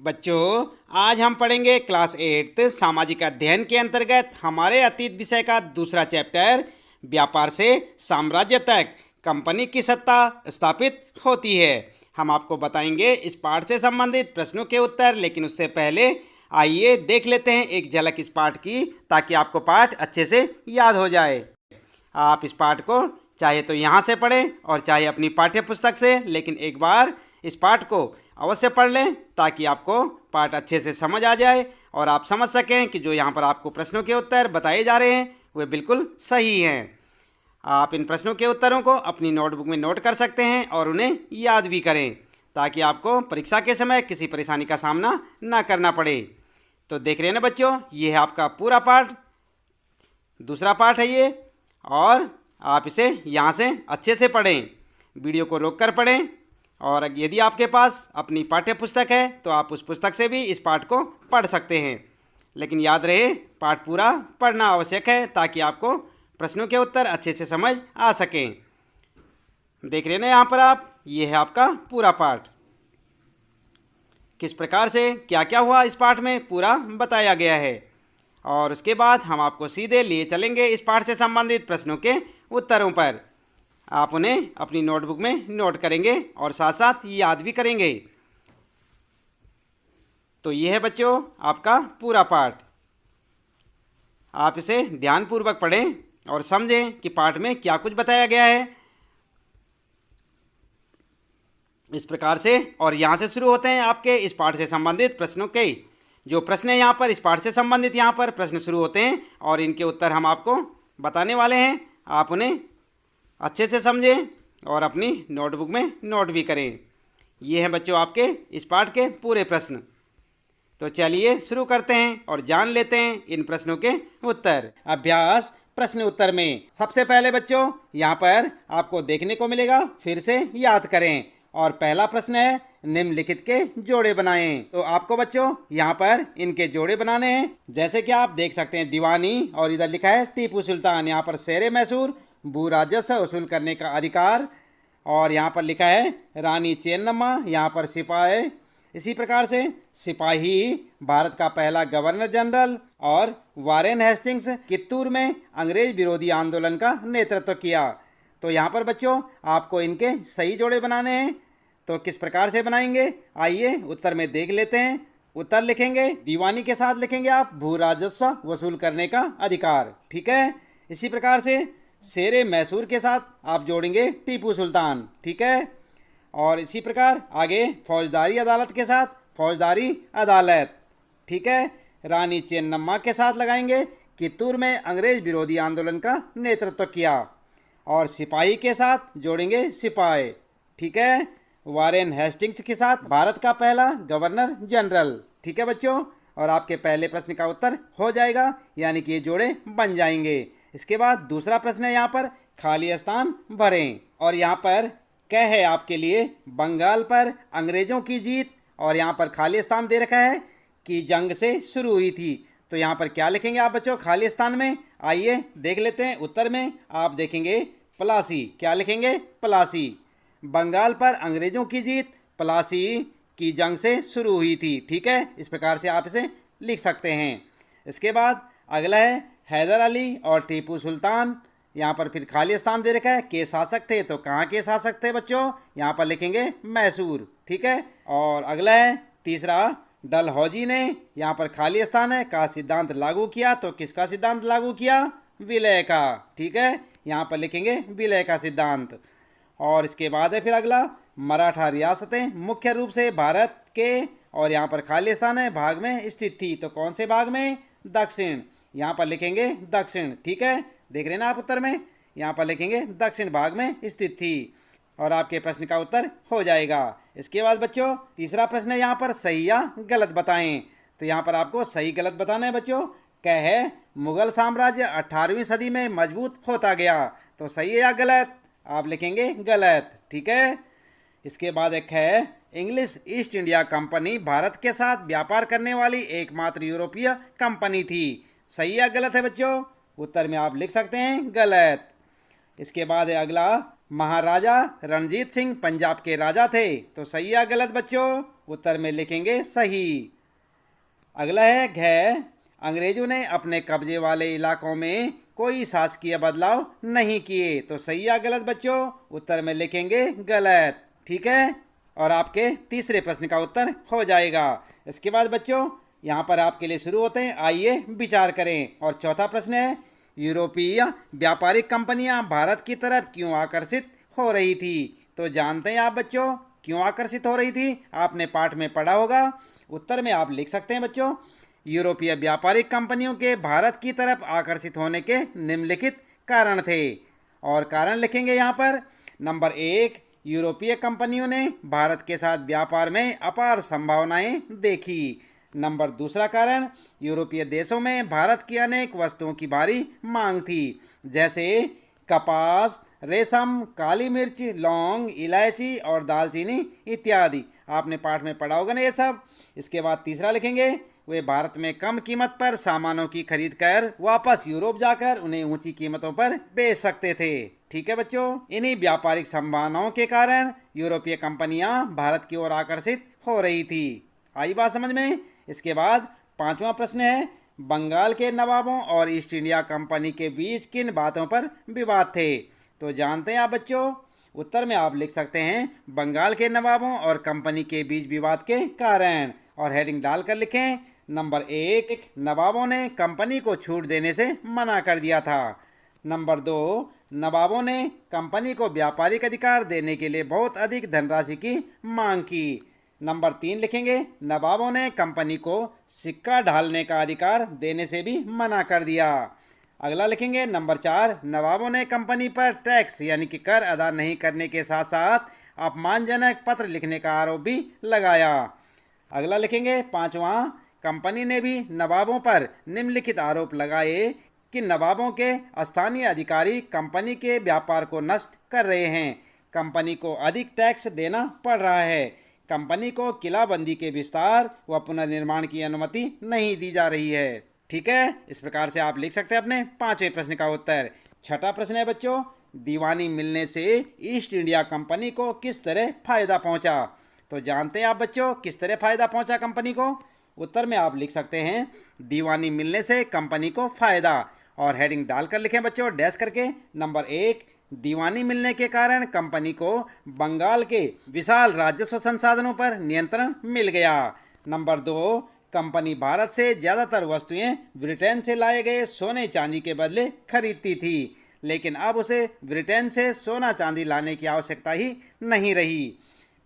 बच्चों, आज हम पढ़ेंगे क्लास 8 सामाजिक अध्ययन के अंतर्गत हमारे अतीत विषय का दूसरा चैप्टर व्यापार से साम्राज्य तक कंपनी की सत्ता स्थापित होती है। हम आपको बताएंगे इस पाठ से संबंधित प्रश्नों के उत्तर, लेकिन उससे पहले आइए देख लेते हैं एक झलक इस पाठ की, ताकि आपको पाठ अच्छे से याद हो जाए। आप इस पाठ को चाहे तो यहाँ से पढ़ें और चाहे अपनी पाठ्य पुस्तक से, लेकिन एक बार इस पाठ को अवश्य पढ़ लें ताकि आपको पाठ अच्छे से समझ आ जाए और आप समझ सकें कि जो यहाँ पर आपको प्रश्नों के उत्तर बताए जा रहे हैं वे बिल्कुल सही हैं। आप इन प्रश्नों के उत्तरों को अपनी नोटबुक में नोट कर सकते हैं और उन्हें याद भी करें, ताकि आपको परीक्षा के समय किसी परेशानी का सामना ना करना पड़े। तो देख रहे हैं ना बच्चों, ये है आपका पूरा पाठ, दूसरा पाठ है ये, और आप इसे यहाँ से अच्छे से पढ़ें, वीडियो को रोक कर पढ़ें। और यदि आपके पास अपनी पाठ्य पुस्तक है तो आप उस पुस्तक से भी इस पाठ को पढ़ सकते हैं, लेकिन याद रहे पाठ पूरा पढ़ना आवश्यक है ताकि आपको प्रश्नों के उत्तर अच्छे से समझ आ सकें। देख रहे हैं ना यहाँ पर आप, ये है आपका पूरा पाठ। किस प्रकार से क्या क्या हुआ इस पाठ में पूरा बताया गया है, और उसके बाद हम आपको सीधे लिए चलेंगे इस पाठ से संबंधित प्रश्नों के उत्तरों पर। आप उन्हें अपनी नोटबुक में नोट करेंगे और साथ साथ याद भी करेंगे। तो ये है बच्चों आपका पूरा पाठ। आप इसे ध्यानपूर्वक पढ़ें और समझें कि पाठ में क्या कुछ बताया गया है इस प्रकार से। और यहाँ से शुरू होते हैं आपके इस पाठ से संबंधित प्रश्नों के जो प्रश्न हैं। यहाँ पर इस पाठ से संबंधित यहाँ पर प्रश्न शुरू होते हैं और इनके उत्तर हम आपको बताने वाले हैं। आप उन्हें अच्छे से समझें और अपनी नोटबुक में नोट भी करें। ये हैं बच्चों आपके इस पाठ के पूरे प्रश्न। तो चलिए शुरू करते हैं और जान लेते हैं इन प्रश्नों के उत्तर। अभ्यास प्रश्न उत्तर में सबसे पहले बच्चों यहाँ पर आपको देखने को मिलेगा, फिर से याद करें। और पहला प्रश्न है निम्नलिखित के जोड़े बनाएं। तो आपको बच्चों यहाँ पर इनके जोड़े बनाने हैं। जैसे कि आप देख सकते हैं दीवानी, और इधर लिखा है टीपू सुल्तान। यहाँ पर शेरे मैसूर भू राजस्व वसूल करने का अधिकार, और यहाँ पर लिखा है रानी चेन्नम्मा, यहाँ पर सिपाही। इसी प्रकार से सिपाही भारत का पहला गवर्नर जनरल, और वारेन हेस्टिंग्स कित्तूर में अंग्रेज विरोधी आंदोलन का नेतृत्व किया। तो यहाँ पर बच्चों आपको इनके सही जोड़े बनाने हैं। तो किस प्रकार से बनाएंगे आइए उत्तर में देख लेते हैं। उत्तर लिखेंगे दीवानी के साथ लिखेंगे आप भू राजस्व वसूल करने का अधिकार, ठीक है। इसी प्रकार से शेरे मैसूर के साथ आप जोड़ेंगे टीपू सुल्तान, ठीक है। और इसी प्रकार आगे फौजदारी अदालत के साथ फौजदारी अदालत, ठीक है। रानी चेन्नम्मा के साथ लगाएंगे कित्तूर में अंग्रेज विरोधी आंदोलन का नेतृत्व किया। और सिपाही के साथ जोड़ेंगे सिपाही, ठीक है। वारेन हेस्टिंग्स के साथ भारत का पहला गवर्नर जनरल, ठीक है बच्चों। और आपके पहले प्रश्न का उत्तर हो जाएगा, यानी कि ये जोड़े बन जाएंगे। इसके बाद दूसरा प्रश्न है यहाँ पर खाली स्थान भरें। और यहाँ पर क्या है आपके लिए बंगाल पर अंग्रेजों की जीत, और यहाँ पर खाली स्थान दे रखा है कि जंग से शुरू हुई थी। तो यहाँ पर क्या लिखेंगे आप बच्चों खाली स्थान में, आइए देख लेते हैं। उत्तर में आप देखेंगे प्लासी, क्या लिखेंगे प्लासी। बंगाल पर अंग्रेजों की जीत प्लासी की जंग से शुरू हुई थी, ठीक है। इस प्रकार से आप इसे लिख सकते हैं। इसके बाद अगला है हैदर अली और टीपू सुल्तान। यहाँ पर फिर खाली स्थान दे रखा है के शासक थे। तो कहाँ के शासक थे बच्चों, यहाँ पर लिखेंगे मैसूर, ठीक है। और अगला है तीसरा डलहौजी ने, यहाँ पर खाली स्थान है का सिद्धांत लागू किया। तो किसका सिद्धांत लागू किया, विलय का, ठीक है। यहाँ पर लिखेंगे विलय का सिद्धांत। और इसके बाद है फिर अगला मराठा रियासतें मुख्य रूप से भारत के, और यहाँ पर खाली स्थान है भाग में स्थित थी। तो कौन से भाग में, दक्षिण, यहाँ पर लिखेंगे दक्षिण, ठीक है। देख रहे हैं ना आप उत्तर में, यहाँ पर लिखेंगे दक्षिण भाग में स्थित थी। और आपके प्रश्न का उत्तर हो जाएगा। इसके बाद बच्चों तीसरा प्रश्न है यहाँ पर सही या गलत बताएं। तो यहाँ पर आपको सही गलत बताना है बच्चों। क्या है मुगल साम्राज्य 18वीं सदी में मजबूत होता गया। तो सही है या गलत, आप लिखेंगे गलत, ठीक है। इसके बाद एक है English east India company Bharat के साथ व्यापार करने वाली एकमात्र यूरोपीय कंपनी थी। सही या गलत है बच्चों, उत्तर में आप लिख सकते हैं गलत। इसके बाद है अगला महाराजा रणजीत सिंह पंजाब के राजा थे। तो सही या गलत बच्चों, उत्तर में लिखेंगे सही। अगला है घ, अंग्रेजों ने अपने कब्जे वाले इलाकों में कोई शासकीय बदलाव नहीं किए। तो सही या गलत बच्चों? उत्तर में लिखेंगे गलत। ठीक है, और आपके तीसरे प्रश्न का उत्तर हो जाएगा। इसके बाद बच्चों यहाँ पर आपके लिए शुरू होते हैं, आइए विचार करें। और चौथा प्रश्न है, यूरोपीय व्यापारिक कंपनियां भारत की तरफ क्यों आकर्षित हो रही थी? तो जानते हैं आप बच्चों क्यों आकर्षित हो रही थी? आपने पाठ में पढ़ा होगा। उत्तर में आप लिख सकते हैं बच्चों, यूरोपीय व्यापारिक कंपनियों के भारत की तरफ आकर्षित होने के निम्नलिखित कारण थे। और कारण लिखेंगे यहाँ पर। नंबर 1, यूरोपीय कंपनियों ने भारत के साथ व्यापार में अपार संभावनाएं देखी। नंबर दूसरा कारण, यूरोपीय देशों में भारत की अनेक वस्तुओं की भारी मांग थी, जैसे कपास, रेशम, काली मिर्च, लौंग, इलायची और दालचीनी इत्यादि। आपने पाठ में पढ़ा होगा ना ये सब। इसके बाद तीसरा लिखेंगे, वे भारत में कम कीमत पर सामानों की खरीद कर वापस यूरोप जाकर उन्हें ऊंची कीमतों पर बेच सकते थे। ठीक है बच्चों, इन्हीं व्यापारिक संभावनाओं के कारण यूरोपीय कंपनियां भारत की ओर आकर्षित हो रही थी। आई बात समझ में? इसके बाद पांचवा प्रश्न है, बंगाल के नवाबों और ईस्ट इंडिया कंपनी के बीच किन बातों पर विवाद थे? तो जानते हैं आप बच्चों? उत्तर में आप लिख सकते हैं, बंगाल के नवाबों और कंपनी के बीच विवाद के कारण। और हेडिंग डालकर लिखें, नंबर 1, नवाबों ने कंपनी को छूट देने से मना कर दिया था। नंबर 2, नवाबों ने कंपनी को व्यापारिक अधिकार देने के लिए बहुत अधिक धनराशि की मांग की। नंबर 3 लिखेंगे, नवाबों ने कंपनी को सिक्का ढालने का अधिकार देने से भी मना कर दिया। अगला लिखेंगे नंबर 4, नवाबों ने कंपनी पर टैक्स यानी कि कर अदा नहीं करने के साथ साथ अपमानजनक पत्र लिखने का आरोप भी लगाया। अगला लिखेंगे 5वां, कंपनी ने भी नवाबों पर निम्नलिखित आरोप लगाए कि नवाबों के स्थानीय अधिकारी कंपनी के व्यापार को नष्ट कर रहे हैं, कंपनी को अधिक टैक्स देना पड़ रहा है, कंपनी को किलाबंदी के विस्तार व पुनर्निर्माण की अनुमति नहीं दी जा रही है। ठीक है, इस प्रकार से आप लिख सकते हैं अपने पांचवें प्रश्न का उत्तर। छठा प्रश्न है बच्चों, दीवानी मिलने से ईस्ट इंडिया कंपनी को किस तरह फायदा पहुंचा? तो जानते हैं आप बच्चों किस तरह फायदा पहुंचा कंपनी को? उत्तर में आप लिख सकते हैं, दीवानी मिलने से कंपनी को फायदा। और हेडिंग डालकर लिखें बच्चों डैश करके। नंबर 1, दीवानी मिलने के कारण कंपनी को बंगाल के विशाल राजस्व संसाधनों पर नियंत्रण मिल गया। नंबर 2, कंपनी भारत से ज़्यादातर वस्तुएं ब्रिटेन से लाए गए सोने चांदी के बदले खरीदती थी, लेकिन अब उसे ब्रिटेन से सोना चांदी लाने की आवश्यकता ही नहीं रही।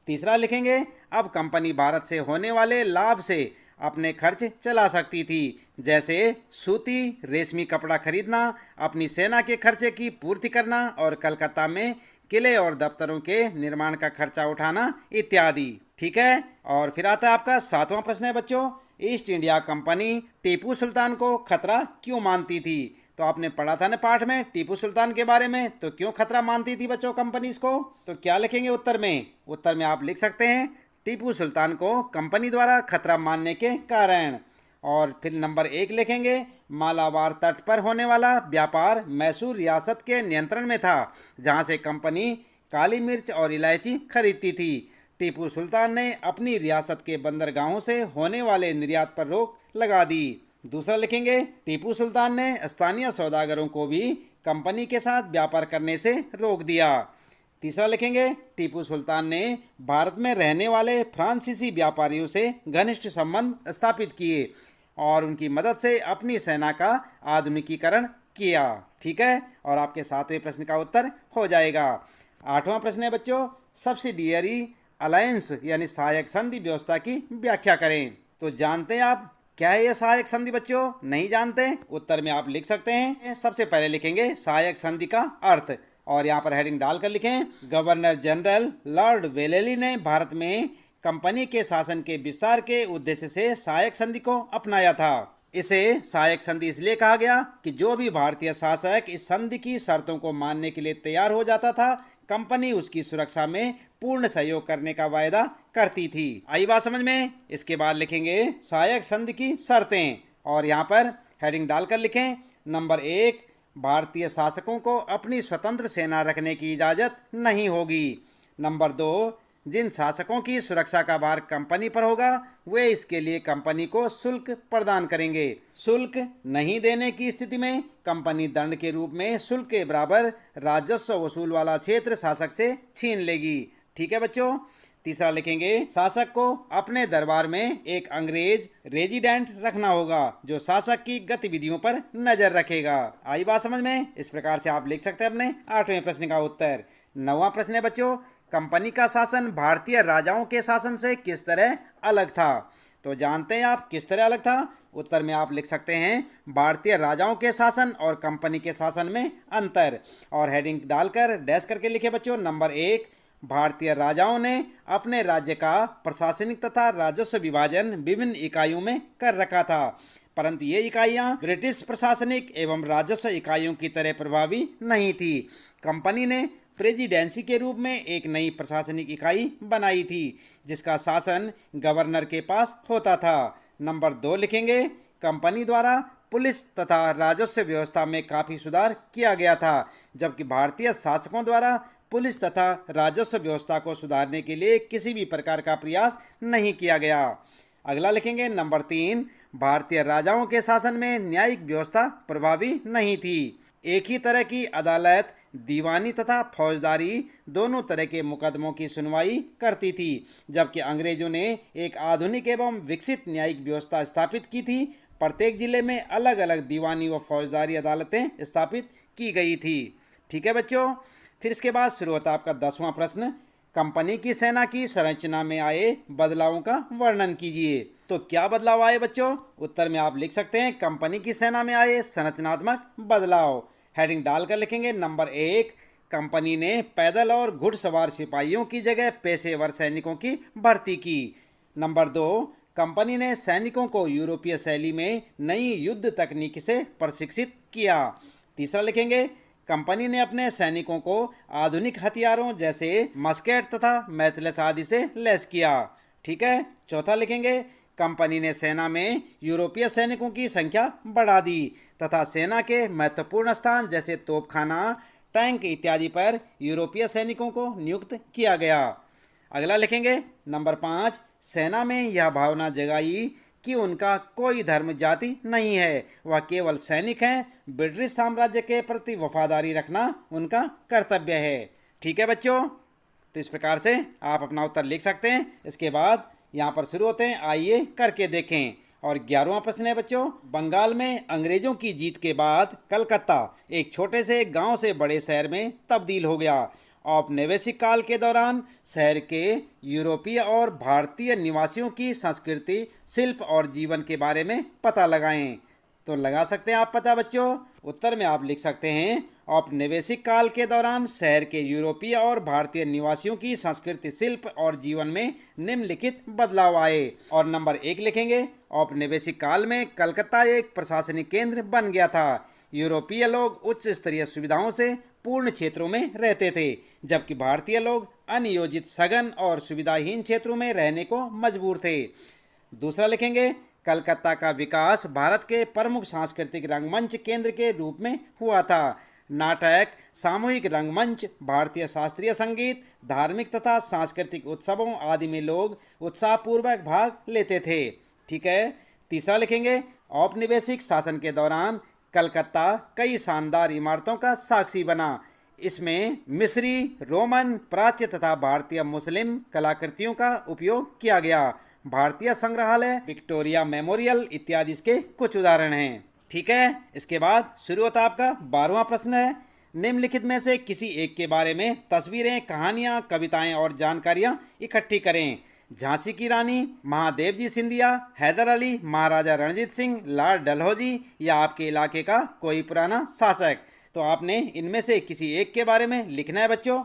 तीसरा लिखेंगे, अब कंपनी भारत से होने वाले लाभ से अपने खर्च चला सकती थी, जैसे सूती रेशमी कपड़ा खरीदना, अपनी सेना के खर्चे की पूर्ति करना और कलकत्ता में किले और दफ्तरों के निर्माण का खर्चा उठाना इत्यादि। ठीक है, और फिर आता है आपका 7वां प्रश्न है बच्चों, east India company Tipu Sultan को खतरा क्यों मानती थी? तो आपने पढ़ा था ना पाठ में टीपू सुल्तान के बारे में, तो क्यों खतरा मानती थी बच्चों कंपनी इसको? तो क्या लिखेंगे उत्तर में? उत्तर में आप लिख सकते हैं, टीपू सुल्तान को कंपनी द्वारा खतरा मानने के कारण। और फिर नंबर 1 लिखेंगे, मालाबार तट पर होने वाला व्यापार मैसूर रियासत के नियंत्रण में था, जहां से कंपनी काली मिर्च और इलायची खरीदती थी। टीपू सुल्तान ने अपनी रियासत के बंदरगाहों से होने वाले निर्यात पर रोक लगा दी। दूसरा लिखेंगे, टीपू सुल्तान ने स्थानीय सौदागरों को भी कंपनी के साथ व्यापार करने से रोक दिया। तीसरा लिखेंगे, टीपू सुल्तान ने भारत में रहने वाले फ्रांसीसी व्यापारियों से घनिष्ठ संबंध स्थापित किए और उनकी मदद से अपनी सेना का आधुनिकीकरण किया। ठीक है, और आपके 7वें प्रश्न का उत्तर हो जाएगा। 8वां प्रश्न है बच्चों, सब्सिडियरी अलायंस यानी सहायक संधि व्यवस्था की व्याख्या करें। तो जानते हैं आप क्या है ये सहायक संधि बच्चों? नहीं जानते? उत्तर में आप लिख सकते हैं। सबसे पहले लिखेंगे सहायक संधि का अर्थ, और यहाँ पर हेडिंग डालकर लिखें, गवर्नर जनरल लॉर्ड वेलेली ने भारत में कंपनी के शासन के विस्तार के उद्देश्य से सहायक संधि को अपनाया था। इसे सहायक संधि इसलिए कहा गया कि जो भी भारतीय शासक इस संधि की शर्तों को मानने के लिए तैयार हो जाता था, कंपनी उसकी सुरक्षा में पूर्ण सहयोग करने का वायदा करती थी। आई बात समझ में? इसके बाद लिखेंगे सहायक संधि की शर्तें, और यहाँ पर हेडिंग डालकर लिखें, नंबर 1, भारतीय शासकों को अपनी स्वतंत्र सेना रखने की इजाज़त नहीं होगी। नंबर 2, जिन शासकों की सुरक्षा का भार कंपनी पर होगा वे इसके लिए कंपनी को शुल्क प्रदान करेंगे। शुल्क नहीं देने की स्थिति में कंपनी दंड के रूप में शुल्क के बराबर राजस्व वसूल वाला क्षेत्र शासक से छीन लेगी। ठीक है बच्चों। तीसरा लिखेंगे, शासक को अपने दरबार में एक अंग्रेज रेजिडेंट रखना होगा जो शासक की गतिविधियों पर नजर रखेगा। आई बात समझ में? इस प्रकार से आप लिख सकते हैं अपने 8वें प्रश्न का उत्तर। 9वां प्रश्न है बच्चों, कंपनी का शासन भारतीय राजाओं के शासन से किस तरह अलग था? तो जानते हैं आप किस तरह अलग था? उत्तर में आप लिख सकते हैं भारतीय राजाओं के शासन और कंपनी के शासन में अंतर, और हेडिंग डालकर डैश करके लिखे बच्चों। नंबर 1, भारतीय राजाओं ने अपने राज्य का प्रशासनिक तथा राजस्व विभाजन विभिन्न इकाइयों में कर रखा था, परंतु ये इकाइयां ब्रिटिश प्रशासनिक एवं राजस्व इकाइयों की तरह प्रभावी नहीं थी। कंपनी ने प्रेसिडेंसी के रूप में एक नई प्रशासनिक इकाई बनाई थी जिसका शासन गवर्नर के पास होता था। नंबर 2 लिखेंगे, कंपनी द्वारा पुलिस तथा राजस्व व्यवस्था में काफ़ी सुधार किया गया था, जबकि भारतीय शासकों द्वारा पुलिस तथा राजस्व व्यवस्था को सुधारने के लिए किसी भी प्रकार का प्रयास नहीं किया गया। अगला लिखेंगे नंबर 3, भारतीय राजाओं के शासन में न्यायिक व्यवस्था प्रभावी नहीं थी। एक ही तरह की अदालत दीवानी तथा फौजदारी दोनों तरह के मुकदमों की सुनवाई करती थी, जबकि अंग्रेजों ने एक आधुनिक एवं विकसित न्यायिक व्यवस्था स्थापित की थी। प्रत्येक जिले में अलग अलग दीवानी व फौजदारी अदालतें स्थापित की गई थी। ठीक है बच्चों। फिर इसके बाद शुरू होता है आपका 10वां प्रश्न, कंपनी की सेना की संरचना में आए बदलावों का वर्णन कीजिए। तो क्या बदलाव आए बच्चों? उत्तर में आप लिख सकते हैं कंपनी की सेना में आए संरचनात्मक बदलाव। हेडिंग डालकर लिखेंगे। नंबर 1, कंपनी ने पैदल और घुड़सवार सिपाहियों की जगह पेशेवर सैनिकों की भर्ती की। नंबर 2, कंपनी ने सैनिकों को यूरोपीय शैली में नई युद्ध तकनीक से प्रशिक्षित किया। तीसरा लिखेंगे, कंपनी ने अपने सैनिकों को आधुनिक हथियारों जैसे मस्केट तथा मैचलेस आदि से लैस किया। ठीक है। चौथा लिखेंगे, कंपनी ने सेना में यूरोपीय सैनिकों की संख्या बढ़ा दी तथा सेना के महत्वपूर्ण स्थान जैसे तोपखाना, टैंक इत्यादि पर यूरोपीय सैनिकों को नियुक्त किया गया। अगला लिखेंगे नंबर 5, सेना में यह भावना जगाई कि उनका कोई धर्म जाति नहीं है, वह केवल सैनिक हैं। ब्रिटिश साम्राज्य के प्रति वफादारी रखना उनका कर्तव्य है। ठीक है बच्चों। तो इस प्रकार से आप अपना उत्तर लिख सकते हैं। इसके बाद यहाँ पर शुरू होते हैं, आइए करके देखें। और 11वां प्रश्न है बच्चों, बंगाल में अंग्रेजों की जीत के बाद कलकत्ता एक छोटे से गांव से बड़े शहर में तब्दील हो गया। औपनिवेशिक काल के दौरान शहर के यूरोपीय और भारतीय निवासियों की संस्कृति, शिल्प और जीवन के बारे में पता लगाएं। तो लगा सकते हैं आप पता बच्चों। उत्तर में आप लिख सकते हैं, औपनिवेशिक काल के दौरान शहर के यूरोपीय और भारतीय निवासियों की संस्कृति, शिल्प और जीवन में निम्नलिखित बदलाव आए। और नंबर 1 लिखेंगे, औपनिवेशिक काल में कलकत्ता एक प्रशासनिक केंद्र बन गया था। यूरोपीय लोग उच्च स्तरीय सुविधाओं से पूर्ण क्षेत्रों में रहते थे, जबकि भारतीय लोग अनियोजित, सघन और सुविधाहीन क्षेत्रों में रहने को मजबूर थे। दूसरा लिखेंगे, कलकत्ता का विकास भारत के प्रमुख सांस्कृतिक रंगमंच केंद्र के रूप में हुआ था। नाटक, सामूहिक रंगमंच, भारतीय शास्त्रीय संगीत, धार्मिक तथा सांस्कृतिक उत्सवों आदि में लोग उत्साहपूर्वक भाग लेते थे। ठीक है। तीसरा लिखेंगे, औपनिवेशिक शासन के दौरान कलकत्ता कई शानदार इमारतों का साक्षी बना। इसमें मिस्री, रोमन, प्राच्य तथा भारतीय मुस्लिम कलाकृतियों का उपयोग किया गया। भारतीय संग्रहालय, विक्टोरिया मेमोरियल इत्यादि इसके कुछ उदाहरण हैं। ठीक है। इसके बाद शुरू होता आपका 12वां प्रश्न है, निम्नलिखित में से किसी एक के बारे में तस्वीरें, कहानियाँ, कविताएं और जानकारियाँ इकट्ठी करें। झांसी की रानी, महादेव जी सिंधिया, हैदर अली, महाराजा रणजीत सिंह, लॉर्ड डलहौजी या आपके इलाके का कोई पुराना शासक। तो आपने इनमें से किसी एक के बारे में लिखना है बच्चों।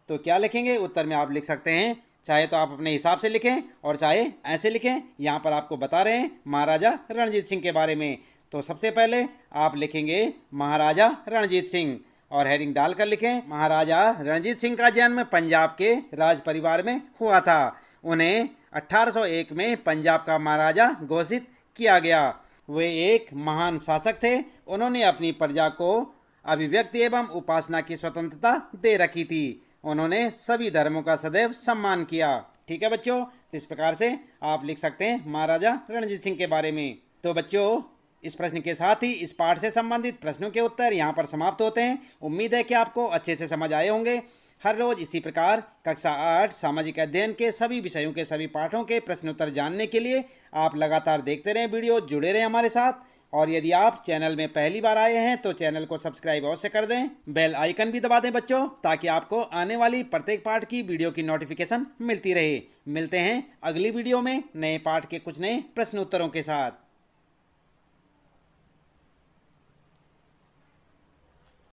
तो क्या लिखेंगे? उत्तर में आप लिख सकते हैं, चाहे तो आप अपने हिसाब से लिखें और चाहे ऐसे लिखें। यहाँ पर आपको बता रहे हैं महाराजा रणजीत सिंह के बारे में। तो सबसे पहले आप लिखेंगे महाराजा रणजीत सिंह और हेडिंग डालकर लिखें, महाराजा रणजीत सिंह का जन्म पंजाब के राज परिवार में हुआ था। उन्हें 1801 में पंजाब का महाराजा घोषित किया गया। वे एक महान शासक थे। उन्होंने अपनी प्रजा को अभिव्यक्ति एवं उपासना की स्वतंत्रता दे रखी थी। उन्होंने सभी धर्मों का सदैव सम्मान किया। ठीक है बच्चों, तो इस प्रकार से आप लिख सकते हैं महाराजा रणजीत सिंह के बारे में। तो बच्चों, इस प्रश्न के साथ ही इस पाठ से संबंधित प्रश्नों के उत्तर यहाँ पर समाप्त होते हैं। उम्मीद है कि आपको अच्छे से समझ आए होंगे। हर रोज इसी प्रकार कक्षा 8 सामाजिक अध्ययन के सभी विषयों के सभी पाठों के प्रश्न उत्तर जानने के लिए आप लगातार देखते रहें वीडियो, जुड़े रहें हमारे साथ। और यदि आप चैनल में पहली बार आए हैं तो चैनल को सब्सक्राइब अवश्य कर दें, बेल आइकन भी दबा दें बच्चों, ताकि आपको आने वाली प्रत्येक पाठ की वीडियो की नोटिफिकेशन मिलती रहे। मिलते हैं अगली वीडियो में नए पाठ के कुछ नए प्रश्न उत्तरों के साथ।